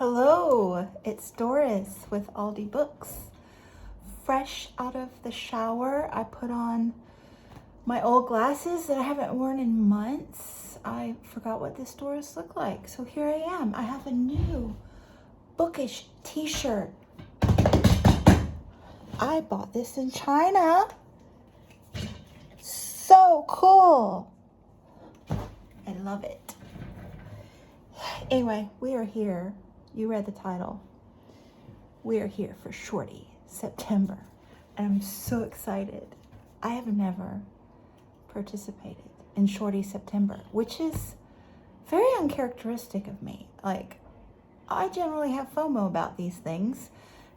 Hello, it's Doris with Aldi Books. Fresh out of the shower, I put on my old glasses that I haven't worn in months. I forgot what this Doris looked like, so here I am. I have a new bookish t-shirt. I bought this in China. So cool. I love it. Anyway, we are here. You read the title. We are here for Shorty, September. And I'm so excited. I have never participated in Shorty September, which is very uncharacteristic of me. Like, I generally have FOMO about these things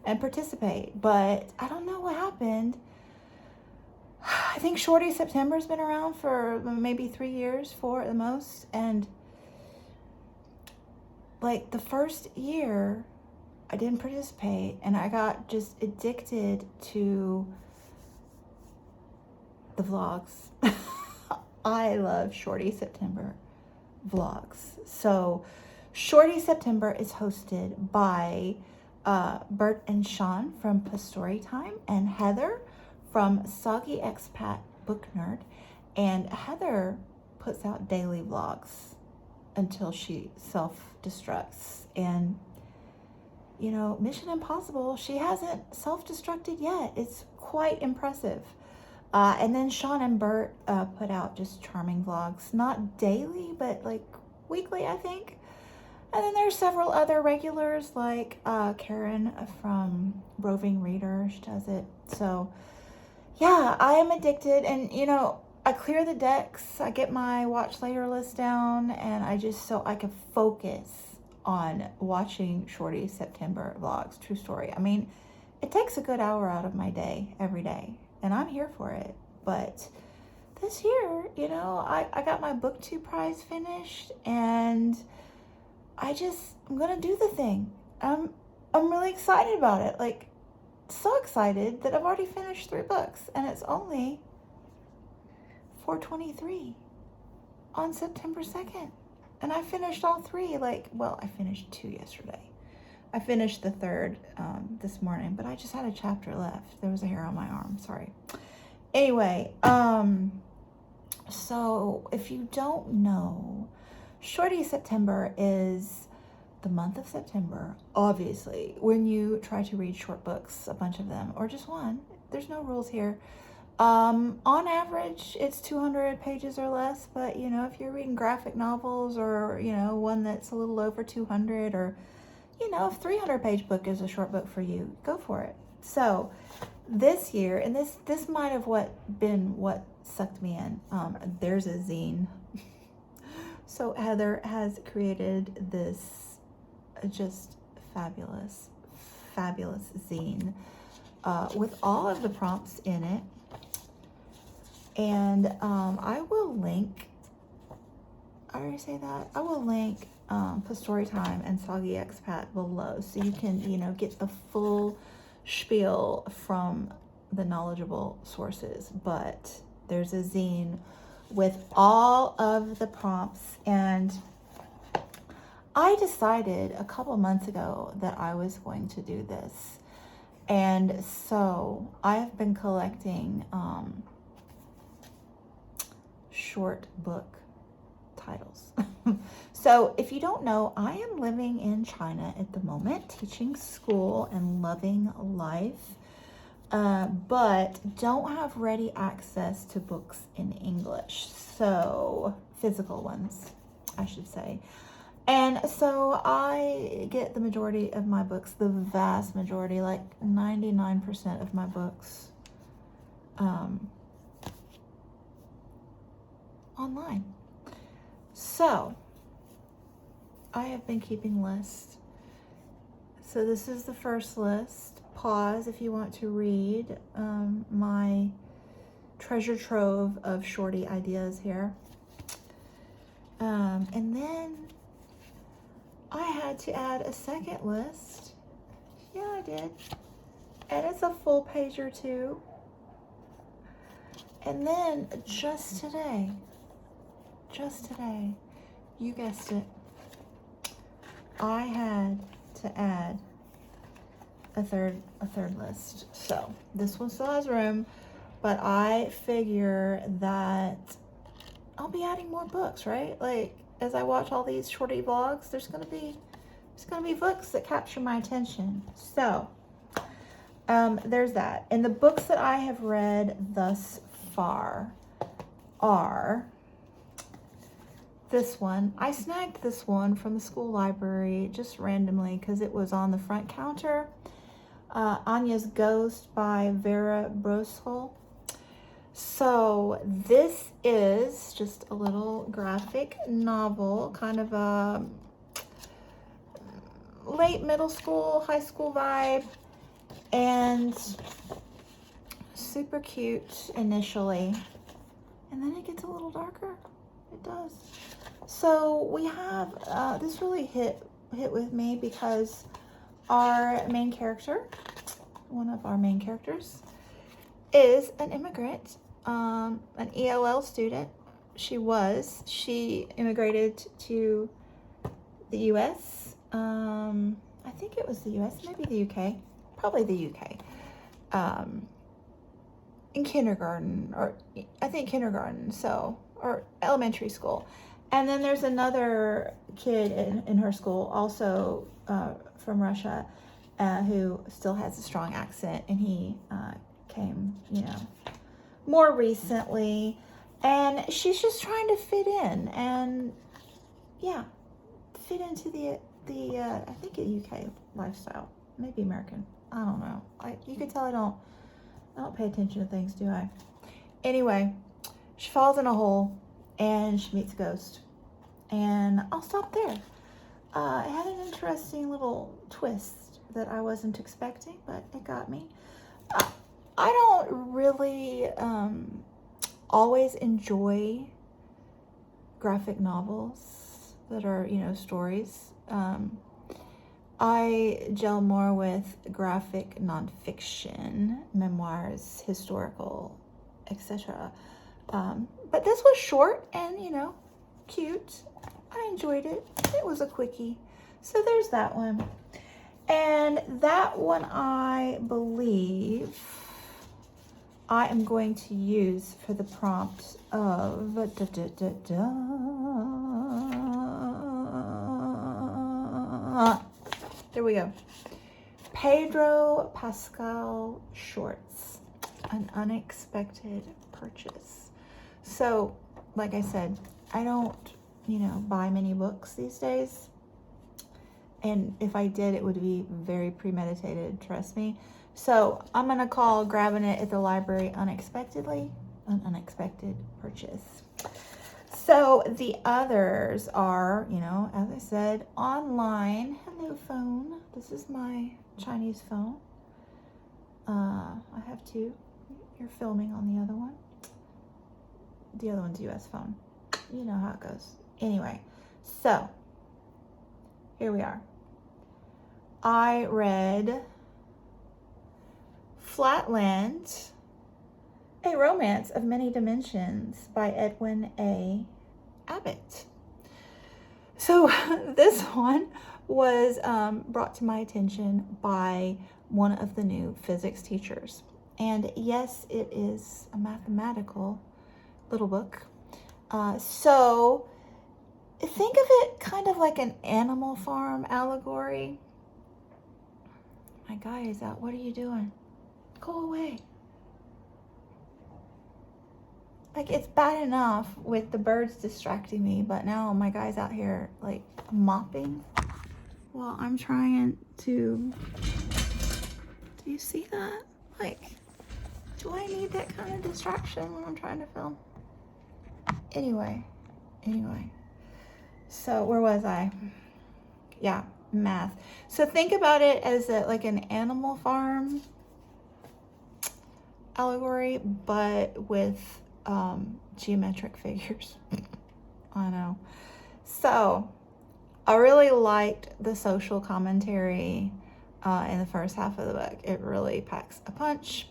and participate, but I don't know what happened. I think Shorty September has been around for maybe 3 years, 4 at the most, and like the first year I didn't participate and I got just addicted to the vlogs. I love Shorty September vlogs. So Shorty September is hosted by Bert and Sean from PasStory Time and Heather from Soggy, Expat, Book Nerd. And Heather puts out daily vlogs until she self-destructs. And, you know, Mission Impossible, she hasn't self-destructed yet. It's quite impressive. And then Sean and Bert put out just charming vlogs. Not daily, but like weekly, I think. And then there's several other regulars like Karen from Roving Reader. She does it. So, yeah, I am addicted. And, you know, I clear the decks, I get my watch later list down, and I just, so I can focus on watching Shorty September vlogs. True story. I mean, it takes a good hour out of my day every day, and I'm here for it. But this year, you know, I got my BookTube prize finished, and I'm gonna do the thing. I'm really excited about it. Like, so excited that I've already finished 3 books, and it's only 4:23 on September 2nd. And I finished all 3, like, well, I finished 2 yesterday. I finished the 3rd this morning, but I just had a chapter left. There was a hair on my arm, sorry. Anyway, so if you don't know, Shorty September is the month of September, obviously, when you try to read short books, a bunch of them, or just one. There's no rules here. On average, it's 200 pages or less, but, you know, if you're reading graphic novels or, you know, one that's a little over 200, or, you know, if 300-page book is a short book for you, go for it. So this year, and this might have been what sucked me in, there's a zine. So Heather has created this just fabulous zine with all of the prompts in it. And I will link, I already say that, I will link PasStory Time and Soggy Expat below, so you can, you know, get the full spiel from the knowledgeable sources. But there's a zine with all of the prompts, and I decided a couple months ago that I was going to do this. And so I have been collecting short book titles. So if you don't know, I am living in China at the moment, teaching school and loving life, but don't have ready access to books in English, so physical ones, I should say. And so I get the majority of my books, the vast majority, like 99% of my books, online. So I have been keeping lists. So this is the first list. Pause if you want to read my treasure trove of Shorty ideas here. And then I had to add a second list. Yeah, I did. And it's a full page or 2. And then just today, you guessed it, I had to to add a third list. So this one still has room, but I figure that I'll be adding more books, right? Like, as I watch all these Shorty vlogs, there's gonna be books that capture my attention. So there's that. And the books that I have read thus far are this one. I snagged this one from the school library just randomly because it was on the front counter. Anya's Ghost by Vera Brosol. So this is just a little graphic novel, kind of a late middle school, high school vibe, and super cute initially. And then it gets a little darker. It does. So we have, this really hit with me because our main character, one of our main characters, is an immigrant, an ELL student. She immigrated to the US. I think it was the US, maybe the UK, probably the UK. In kindergarten, or I think kindergarten, or elementary school. And then there's another kid in her school, also from Russia, who still has a strong accent, and he came, more recently, and she's just trying to fit in, and fit into the I think a UK lifestyle, maybe American. I don't know. You can tell I don't pay attention to things, do I? Anyway, she falls in a hole and she meets a ghost, and I'll stop there. It had an interesting little twist that I wasn't expecting, but it got me. I don't really always enjoy graphic novels that are, stories. I gel more with graphic nonfiction, memoirs, historical, etc. But this was short and, cute. I enjoyed it. It was a quickie. So there's that one. And that one, I believe, I am going to use for the prompt of there we go. Pedro Pascal Shorts, an unexpected purchase. So, like I said, I don't, buy many books these days. And if I did, it would be very premeditated, trust me. So I'm going to call grabbing it at the library unexpectedly an unexpected purchase. So the others are, as I said, online. Hello, phone. This is my Chinese phone. I have two. You're filming on the other one. The other one's US phone. You know how it goes. Anyway, so here we are. I read Flatland, A Romance of Many Dimensions by Edwin A. Abbott. So this one was brought to my attention by one of the new physics teachers. And yes, it is a mathematical little book. So think of it kind of like an Animal Farm allegory. My guy is out. What are you doing? Go away. Like, it's bad enough with the birds distracting me, but now my guy's out here, like, mopping while I'm trying to... Do you see that? Like, do I need that kind of distraction when I'm trying to film? Anyway. So, where was I? Yeah, math. So, think about it as like an Animal Farm allegory, but with geometric figures. I know. So I really liked the social commentary in the first half of the book. It really packs a punch.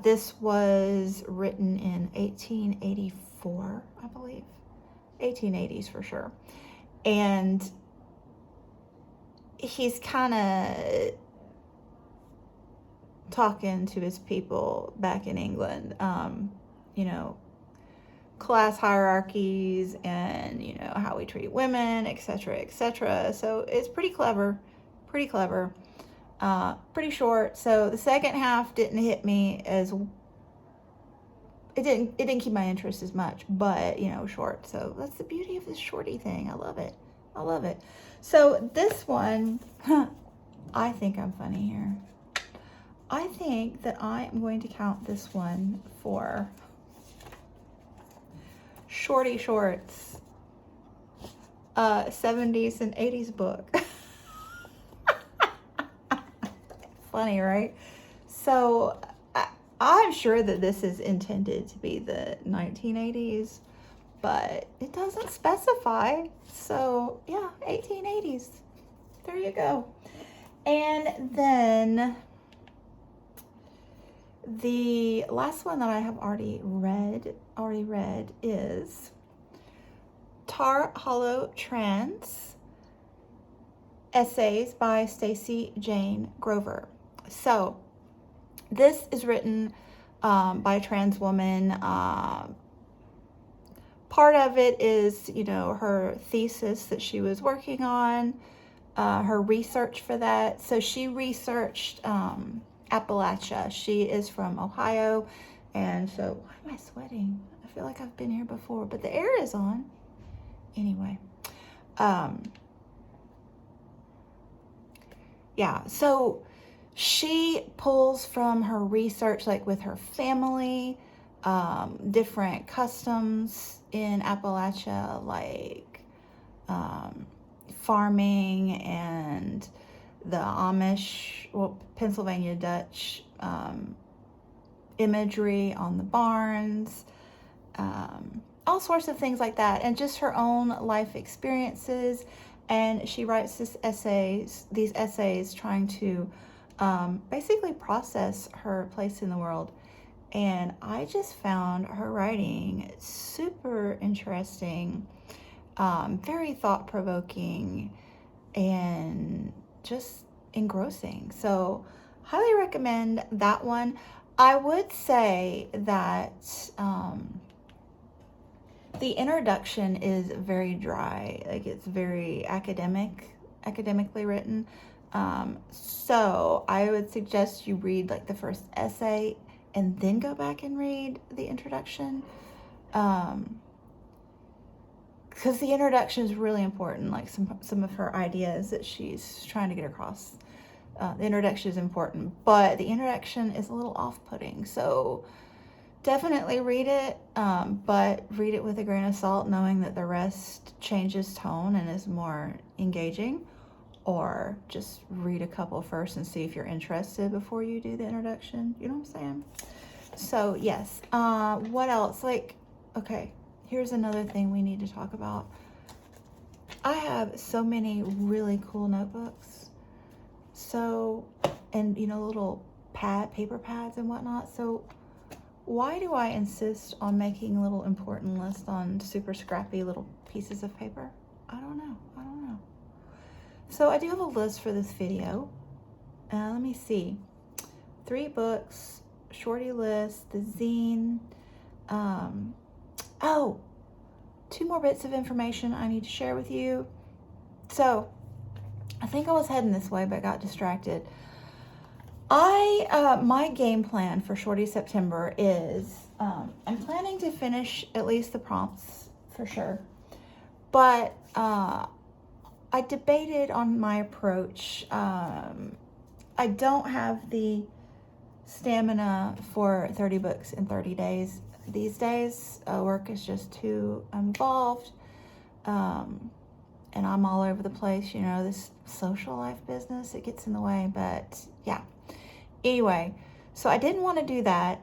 This was written in 1884, I believe. 1880s for sure. And he's kind of talking to his people back in England, you know, class hierarchies and, you know, how we treat women, etc., etc. So it's pretty clever, pretty clever, pretty short. So the second half didn't hit me as, it didn't keep my interest as much, but, you know, short. So that's the beauty of this Shorty thing. I love it. I love it. So this one, I think I'm funny here. I think that I am going to count this one for Shorty Shorts, 70s and 80s book. Funny, right? So I'm sure that this is intended to be the 1980s, but it doesn't specify. So yeah, 1880s. There you go. And then the last one that I have already read is Tar Hollow Trans, Essays by Stacey Jane Grover. So this is written by a trans woman. Part of it is, you know, her thesis that she was working on, her research for that. So she researched Appalachia. She is from Ohio, and so why am I sweating? I feel like I've been here before, but the air is on. Anyway, yeah, so she pulls from her research, like with her family, different customs in Appalachia, like farming and the Amish, well, Pennsylvania Dutch imagery on the barns, all sorts of things like that, and just her own life experiences. And she writes these essays trying to basically process her place in the world. And I just found her writing super interesting, very thought-provoking, and just engrossing. So highly recommend that one. I would say that the introduction is very dry, like it's very academically written. So I would suggest you read like the first essay and then go back and read the introduction. Because the introduction is really important, like some of her ideas that she's trying to get across. The introduction is important, but the introduction is a little off-putting. So definitely read it, but read it with a grain of salt, knowing that the rest changes tone and is more engaging. Or just read a couple first and see if you're interested before you do the introduction. You know what I'm saying? So yes. What else? Like, okay, here's another thing we need to talk about. I have so many really cool notebooks. So, and you know, little paper pads and whatnot. So why do I insist on making a little important list on super scrappy little pieces of paper? I don't know. So I do have a list for this video. Let me see. 3 books, Shorty list, the zine. Oh, 2 more bits of information I need to share with you. So I think I was heading this way, but got distracted. My game plan for Shorty September is, I'm planning to finish at least the prompts for sure, but I debated on my approach. I don't have the stamina for 30 books in 30 days. These days, work is just too involved, and I'm all over the place. You know, this social life business, it gets in the way, but yeah. Anyway, so I didn't want to do that.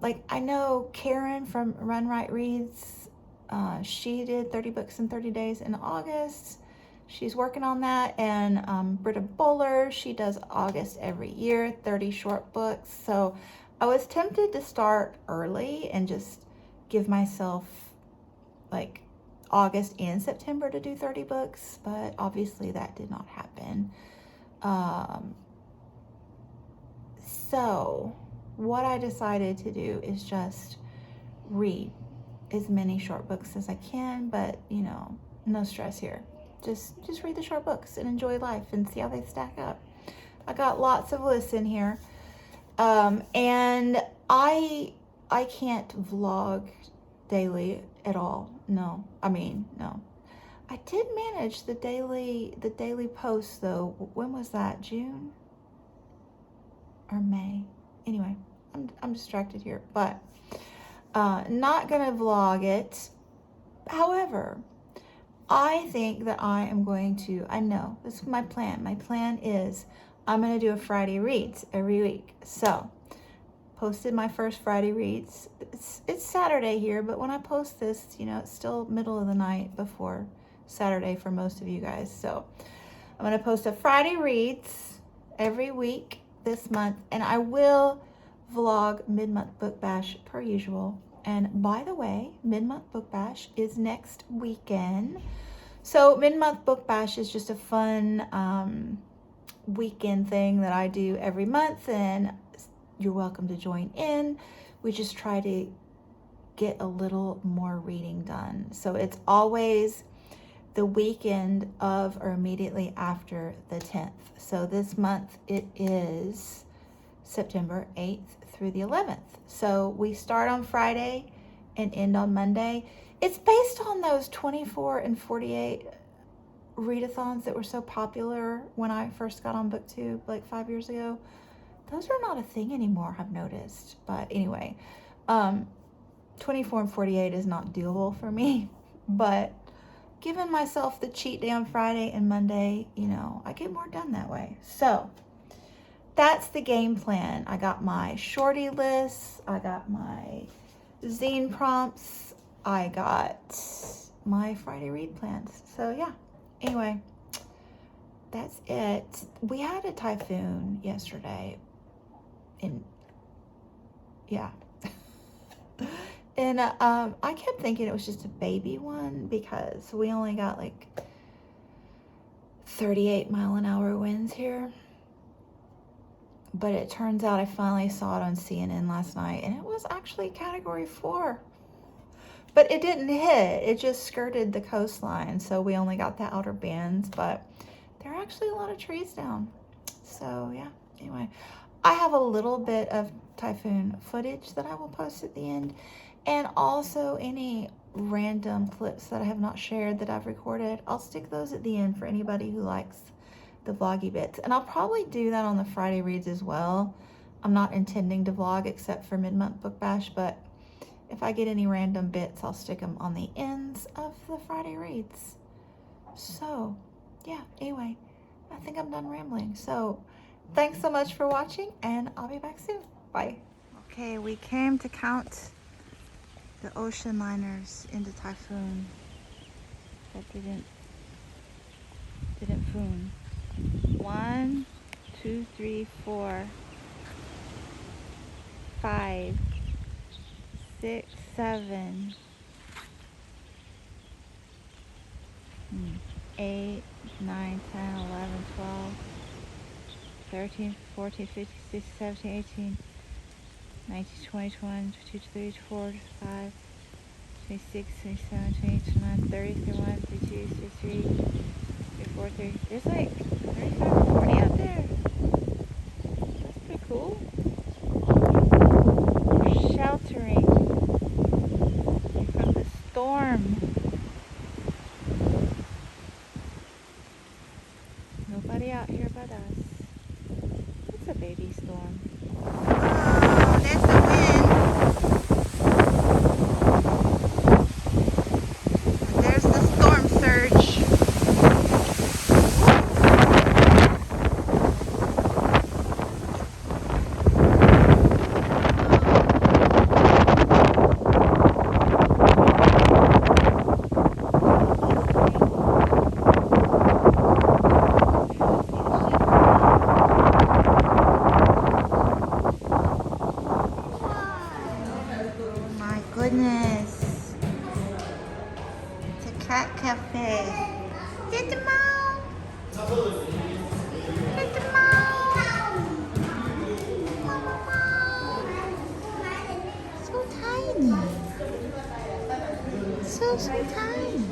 Like, I know Karen from Run Right Reads, she did 30 books in 30 days in August. She's working on that. And Britta Bowler, she does August every year, 30 short books. So I was tempted to start early and just give myself like August and September to do 30 books, but obviously that did not happen. So what I decided to do is just read as many short books as I can, but you know, no stress here. Just read the short books and enjoy life and see how they stack up. I got lots of lists in here. And I can't vlog daily at all. No. I did manage the daily posts though. When was that? June or May? Anyway, I'm distracted here, but not gonna vlog it. However, I think that I am going to, I know, this is my plan. My plan is I'm going to do a Friday reads every week. So, posted my first Friday reads. It's Saturday here, but when I post this, you know, it's still middle of the night before Saturday for most of you guys. So, I'm going to post a Friday reads every week this month, and I will vlog mid-month book bash per usual. And by the way, mid-month book bash is next weekend. So mid-month book bash is just a fun weekend thing that I do every month, and you're welcome to join in. We just try to get a little more reading done. So it's always the weekend of or immediately after the 10th. So this month it is September 8th through the 11th. So we start on Friday and end on Monday. It's based on those 24 and 48 readathons that were so popular when I first got on BookTube like 5 years ago. Those are not a thing anymore, I've noticed. But anyway, 24 and 48 is not doable for me. But giving myself the cheat day on Friday and Monday, you know, I get more done that way. So that's the game plan. I got my Shorty list. I got my Zine prompts. I got my Friday read plans. So yeah, anyway, that's it. We had a typhoon yesterday. And I kept thinking it was just a baby one because we only got like 38-mile-an-hour winds here. But it turns out I finally saw it on CNN last night, and it was actually Category 4. But it didn't hit. It just skirted the coastline, so we only got the outer bands. But there are actually a lot of trees down. So, yeah. Anyway, I have a little bit of typhoon footage that I will post at the end. And also any random clips that I have not shared that I've recorded. I'll stick those at the end for anybody who likes the vloggy bits. And I'll probably do that on the Friday reads as well. I'm not intending to vlog except for mid-month book bash, but if I get any random bits, I'll stick them on the ends of the Friday reads. So, yeah, anyway, I think I'm done rambling. So, thanks so much for watching, and I'll be back soon. Bye. Okay, we came to count the ocean liners into typhoon that didn't foon. 1, 2, 3, 4, 5, 6, 7, 8, 9, 10, 11, 12, 13, 14, 15, 16, 17, 18, 19, 20, 21, 22, 23, 24, 25, 26, 27, 28, 29, 30, 31, 32, 33, 34, 30. There's like 35 or 40 out there. That's pretty cool. We're sheltering from the storm. Nobody out here but us. It's a baby storm. Oh, there's the wind. There's the storm surge. time.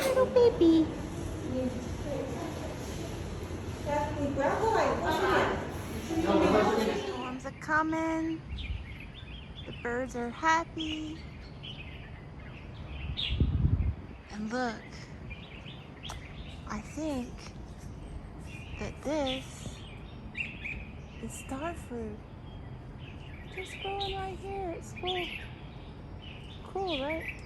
Little baby. Storms are coming. The birds are happy. And look, I think that this is star fruit. Just growing right here. It's cool. Cool, right?